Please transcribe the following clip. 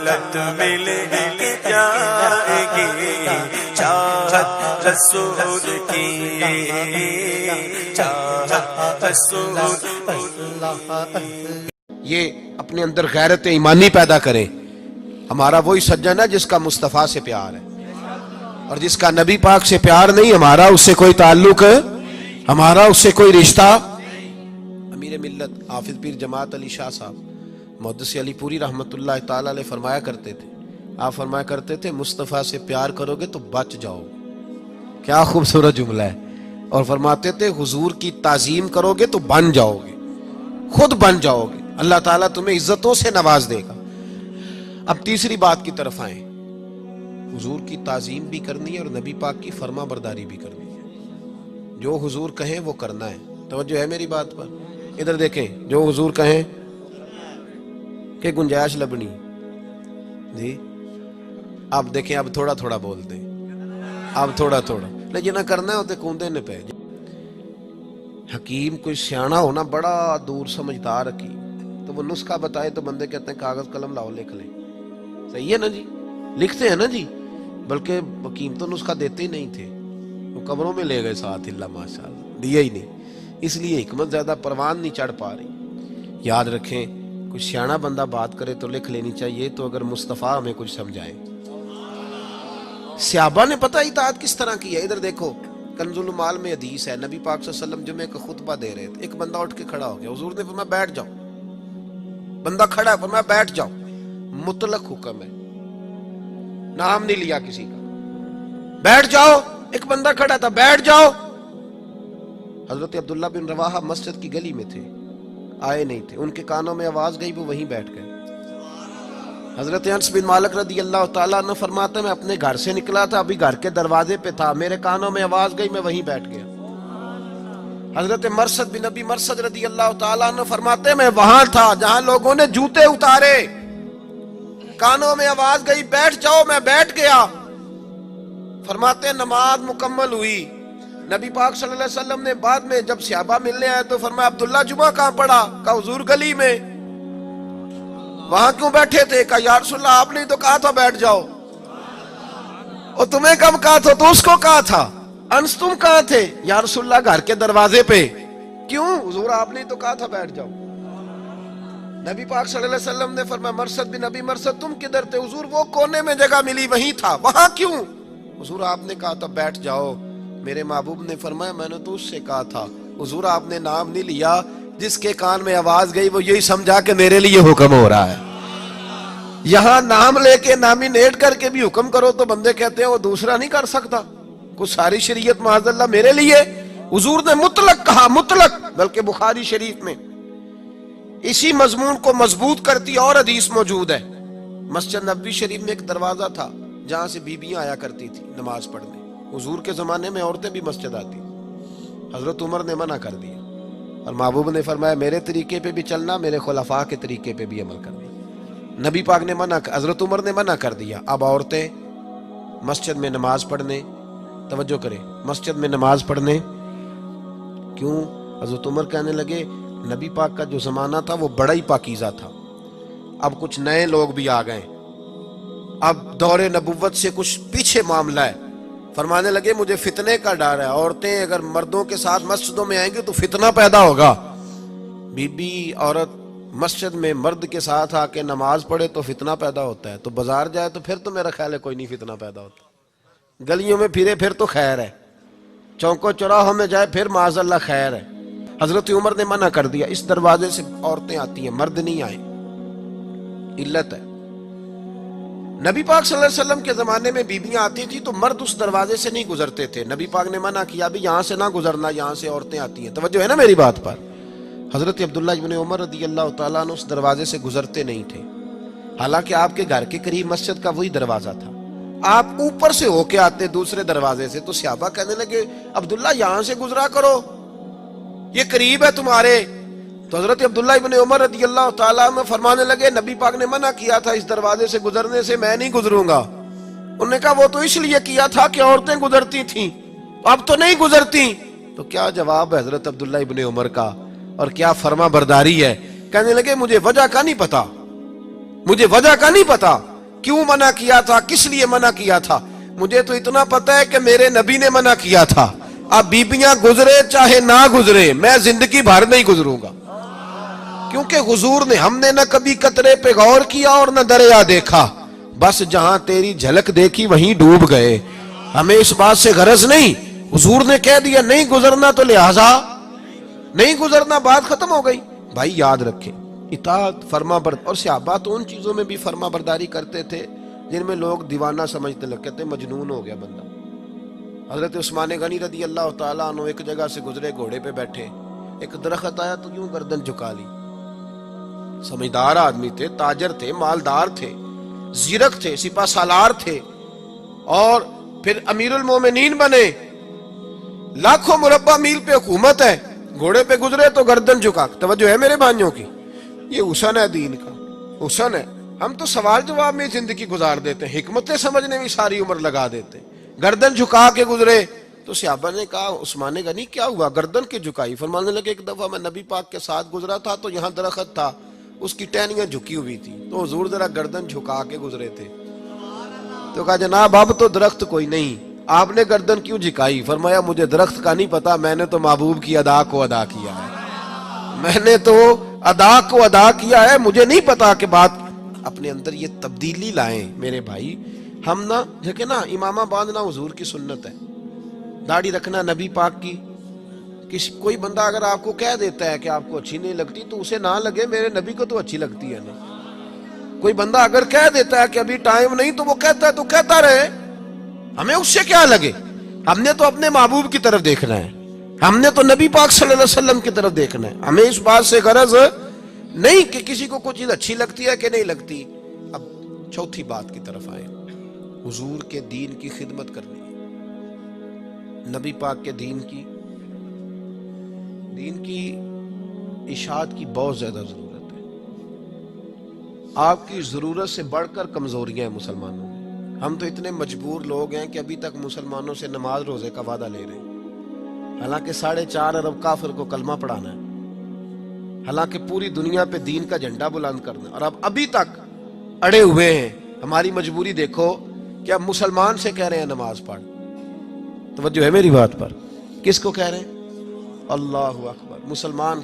دولت مل کے جائے گی، چاہت رسول کی، چاہت رسول کی۔ یہ اپنے اندر غیرت ایمانی پیدا کریں۔ ہمارا وہی سجن ہے جس کا مصطفیٰ سے پیار ہے، اور جس کا نبی پاک سے پیار نہیں، ہمارا اس سے کوئی تعلق ہے، ہمارا اس سے کوئی رشتہ۔ امیر ملت حافظ پیر جماعت علی شاہ صاحب محدث علی پوری رحمت اللہ تعالی علیہ فرمایا کرتے تھے، آپ فرمایا کرتے تھے مصطفیٰ سے پیار کرو گے تو بچ جاؤ گے۔ کیا خوبصورت جملہ ہے۔ اور فرماتے تھے حضور کی تعظیم کرو گے تو بن جاؤ گے، خود بن جاؤ گے، اللہ تعالیٰ تمہیں عزتوں سے نواز دے گا۔ اب تیسری بات کی طرف آئیں، حضور کی تعظیم بھی کرنی ہے اور نبی پاک کی فرما برداری بھی کرنی ہے۔ جو حضور کہیں وہ کرنا ہے۔ توجہ ہے میری بات پر؟ ادھر دیکھیں، جو حضور کہیں کہ گنجائش لبنی جی، اب دیکھیں، اب تھوڑا تھوڑا بولتے ہیں، اب تھوڑا تھوڑا، لیکن نہ کرنا ہوتے کوندے نے پہ۔ حکیم کوئی سیانا ہونا بڑا دور سمجھدار حکیم، تو وہ نسخہ بتائے تو بندے کہتے ہیں کاغذ قلم لاؤ لکھ لیں۔ صحیح ہے نا جی، لکھتے ہیں نا جی، بلکہ حکیم تو نسخہ دیتے ہی نہیں تھے، وہ قبروں میں لے گئے ساتھ، اللہ ماشاءاللہ دیا ہی نہیں، اس لیے حکمت زیادہ پروان نہیں چڑھ پا رہی۔ یاد رکھیں، کوئی سیانا بندہ بات کرے تو لکھ لینی چاہیے، تو اگر مصطفیٰ ہمیں کچھ سمجھائے۔ صحابہ نے پتہ اطاعت کس طرح کی ہے، ادھر دیکھو، کنز المال میں حدیث ہے، نبی پاک صلی اللہ علیہ وسلم جمعے کا خطبہ دے رہے تھے، ایک بندہ اٹھ کے کھڑا ہو گیا، حضور نے فرمایا بیٹھ جاؤ، بندہ کھڑا ہے، فرمایا بیٹھ جاؤ، مطلق حکم ہے، نام نہیں لیا کسی کا، بیٹھ جاؤ، ایک بندہ کھڑا تھا، بیٹھ جاؤ۔ حضرت عبداللہ بن رواحہ مسجد کی گلی میں تھے، آئے نہیں تھے، ان کے کانوں میں آواز گئی، وہ وہیں بیٹھ گئے۔ حضرت انس بن مالک رضی اللہ تعالیٰ عنہ فرماتے ہیں میں اپنے گھر سے نکلا تھا، ابھی گھر کے دروازے پہ تھا، میرے کانوں میں آواز گئی، میں وہیں بیٹھ گیا۔ حضرت مرثد بن ابی مرثد رضی اللہ تعالیٰ عنہ فرماتے ہیں میں وہاں تھا جہاں لوگوں نے جوتے اتارے، کانوں میں آواز گئی بیٹھ جاؤ، میں بیٹھ گیا۔ فرماتے ہیں نماز مکمل ہوئی، نبی پاک صلی اللہ علیہ وسلم نے بعد میں جب صحابہ ملنے آئے تو فرمایا عبداللہ جمعہ کہاں پڑھا؟ کہا حضور گلی میں۔ وہاں کیوں بیٹھے تھے؟ کہا یا رسول اللہ آپ نے تو کہا تھا بیٹھ جاؤ، اور تمہیں کب کہا تھا؟ تو اس کو کہا تھا۔ انس تم کہاں تھے؟ یا رسول اللہ گھر کے دروازے پہ۔ کیوں؟ حضور آپ نے تو کہا تھا بیٹھ جاؤ۔ نبی پاک صلی اللہ علیہ وسلم نے فرمایا مرثد بن ابی مرثد تم کدھر تھے؟ حضور وہ کونے میں جگہ ملی وہیں تھا۔ وہاں کیوں؟ حضور آپ نے کہا تھا بیٹھ جاؤ۔ میرے محبوب نے فرمایا میں نے تو اس سے کہا تھا، حضور آپ نے نام نہیں لیا، جس کے کان میں آواز گئی وہ یہی سمجھا کہ میرے لیے حکم ہو رہا ہے۔ یہاں نام لے کے نامینیٹ کر کے بھی حکم کرو تو بندے کہتے ہیں وہ دوسرا نہیں کر سکتا، کچھ ساری شریعت معاذ اللہ میرے لیے۔ حضور نے مطلق کہا، مطلق، بلکہ بخاری شریف میں اسی مضمون کو مضبوط کرتی اور حدیث موجود ہے۔ مسجد نبوی شریف میں ایک دروازہ تھا جہاں سے بیویاں آیا کرتی تھی نماز پڑھنے، حضور کے زمانے میں عورتیں بھی مسجد آتی، حضرت عمر نے منع کر دیا، اور محبوب نے فرمایا میرے طریقے پہ بھی چلنا، میرے خلفاء کے طریقے پہ بھی عمل کرنا۔ نبی پاک نے منع، حضرت عمر نے منع کر دیا، اب عورتیں مسجد میں نماز پڑھنے، توجہ کریں، مسجد میں نماز پڑھنے کیوں؟ حضرت عمر کہنے لگے نبی پاک کا جو زمانہ تھا وہ بڑا ہی پاکیزہ تھا، اب کچھ نئے لوگ بھی آ گئے، اب دور نبوت سے کچھ پیچھے معاملہ ہے۔ فرمانے لگے مجھے فتنے کا ڈر ہے، عورتیں اگر مردوں کے ساتھ مسجدوں میں آئیں گی تو فتنہ پیدا ہوگا، بی بی عورت مسجد میں مرد کے ساتھ آ کے نماز پڑھے تو فتنہ پیدا ہوتا ہے، تو بازار جائے تو پھر تو میرا خیال ہے کوئی نہیں فتنہ پیدا ہوتا، گلیوں میں پھرے پھر تو خیر ہے، چوکوں چوراہوں میں جائے پھر معاذ اللہ خیر ہے۔ حضرت عمر نے منع کر دیا اس دروازے سے عورتیں آتی ہیں، مرد نہیں آئیں، علت ہے۔ نبی پاک صلی اللہ علیہ وسلم کے زمانے میں بیویاں آتی تھی تو مرد اس دروازے سے نہیں گزرتے تھے، نبی پاک نے منع کیا بھی یہاں سے نہ گزرنا، یہاں سے عورتیں آتی ہیں، توجہ ہے نا میری بات پر۔ حضرت عبداللہ بن عمر رضی اللہ تعالیٰ عنہ اس دروازے سے گزرتے نہیں تھے، حالانکہ آپ کے گھر کے قریب مسجد کا وہی دروازہ تھا، آپ اوپر سے ہو کے آتے دوسرے دروازے سے، تو صحابہ کہنے لگے عبداللہ یہاں سے گزرا کرو، یہ قریب ہے تمہارے۔ تو حضرت عبداللہ ابن عمر رضی اللہ تعالیٰ عنہ فرمانے لگے نبی پاک نے منع کیا تھا اس دروازے سے گزرنے سے، میں نہیں گزروں گا۔ انہوں نے کہا وہ تو اس لیے کیا تھا کہ عورتیں گزرتی تھیں، اب تو نہیں گزرتی۔ تو کیا جواب ہے حضرت عبداللہ ابن عمر کا، اور کیا فرما برداری ہے۔ کہنے لگے مجھے وجہ کا نہیں پتا، مجھے وجہ کا نہیں پتا، کیوں منع کیا تھا, کس لیے منع کیا تھا؟ مجھے تو اتنا پتا ہے کہ میرے نبی نے منع کیا تھا. اب بیبیاں گزرے چاہے نہ گزرے, میں زندگی بھر نہیں گزروں گا, کیونکہ حضور نے, ہم نے نہ کبھی قطرے پہ غور کیا اور نہ دریا دیکھا, بس جہاں تیری جھلک دیکھی وہیں ڈوب گئے. ہمیں اس بات سے غرض نہیں, حضور نے کہہ دیا نہیں گزرنا تو لہذا نہیں گزرنا, بات ختم ہو گئی. بھائی یاد رکھیں, اطاعت فرما برداری, اور صحابہ تو ان چیزوں میں بھی فرما برداری کرتے تھے جن میں لوگ دیوانہ سمجھتے لگ, کہتے مجنون ہو گیا بندہ. حضرت عثمان غنی رضی اللہ تعالیٰ عنہ ایک جگہ سے گزرے, گھوڑے پہ بیٹھے, ایک درخت آیا تو یوں گردن جھکا لی. سمجھدار آدمی تھے, تاجر تھے, مالدار تھے, زیرک تھے, سپہ سالار تھے, اور پھر امیر المومنین بنے, لاکھوں مربع میل پہ حکومت ہے, گھوڑے پہ گزرے تو گردن جھکا. توجہ ہے میرے بھائیوں کی, یہ حسن ہے دین کا, حسن ہے. ہم تو سوال جواب میں زندگی گزار دیتے ہیں, حکمتیں سمجھنے میں ساری عمر لگا دیتے ہیں. گردن جھکا کے گزرے تو صحابہ نے کہا عثمان غنی کیا ہوا, گردن کے جھکائی؟ فرمانے لگے ایک دفعہ میں نبی پاک کے ساتھ گزرا تھا تو یہاں درخت تھا, اس کی ٹہنیاں جھکی ہوئی تھی, تو حضور ذرا گردن جھکا کے گزرے تھے. تو کہا جناب اب تو درخت کوئی نہیں, آپ نے گردن کیوں جھکائی؟ فرمایا مجھے درخت کا نہیں پتا, میں نے تو محبوب کی ادا کو ادا کیا ہے, میں نے تو ادا کو ادا کیا ہے, مجھے نہیں پتا کہ بات. اپنے اندر یہ تبدیلی لائیں میرے بھائی. ہم نہ دیکھیں نا, امامہ باندھنا حضور کی سنت ہے, داڑھی رکھنا نبی پاک کی. کوئی بندہ اگر آپ کو کہہ دیتا ہے کہ آپ کو اچھی نہیں لگتی تو اسے نہ لگے, میرے نبی کو تو اچھی لگتی ہے نا. کوئی بندہ اگر کہہ دیتا ہے کہ ابھی ٹائم نہیں تو وہ کہتا ہے تو کہتا رہے, ہمیں اس سے کیا لگے. ہم نے تو اپنے محبوب کی طرف دیکھنا ہے, ہم نے تو نبی پاک صلی اللہ علیہ وسلم کی طرف دیکھنا ہے. ہمیں اس بات سے غرض نہیں کہ کسی کو کوئی چیز اچھی لگتی ہے کہ نہیں لگتی. اب چوتھی بات کی طرف آئے, حضور کے دین کی خدمت کرنی, نبی پاک کے دین کی اشاعت کی بہت زیادہ ضرورت ہے. آپ کی ضرورت سے بڑھ کر کمزوریاں ہیں مسلمانوں میں. ہم تو اتنے مجبور لوگ ہیں کہ ابھی تک مسلمانوں سے نماز روزے کا وعدہ لے رہے ہیں, حالانکہ 4.5 ارب کافر کو کلمہ پڑھانا ہے, حالانکہ پوری دنیا پہ دین کا جھنڈا بلند کرنا, اور اب ابھی تک اڑے ہوئے ہیں. ہماری مجبوری دیکھو کہ اب مسلمان سے کہہ رہے ہیں نماز پڑھ. توجہ ہے میری بات پر, کس کو کہہ رہے ہیں؟ اللہ اکبر. مسلمان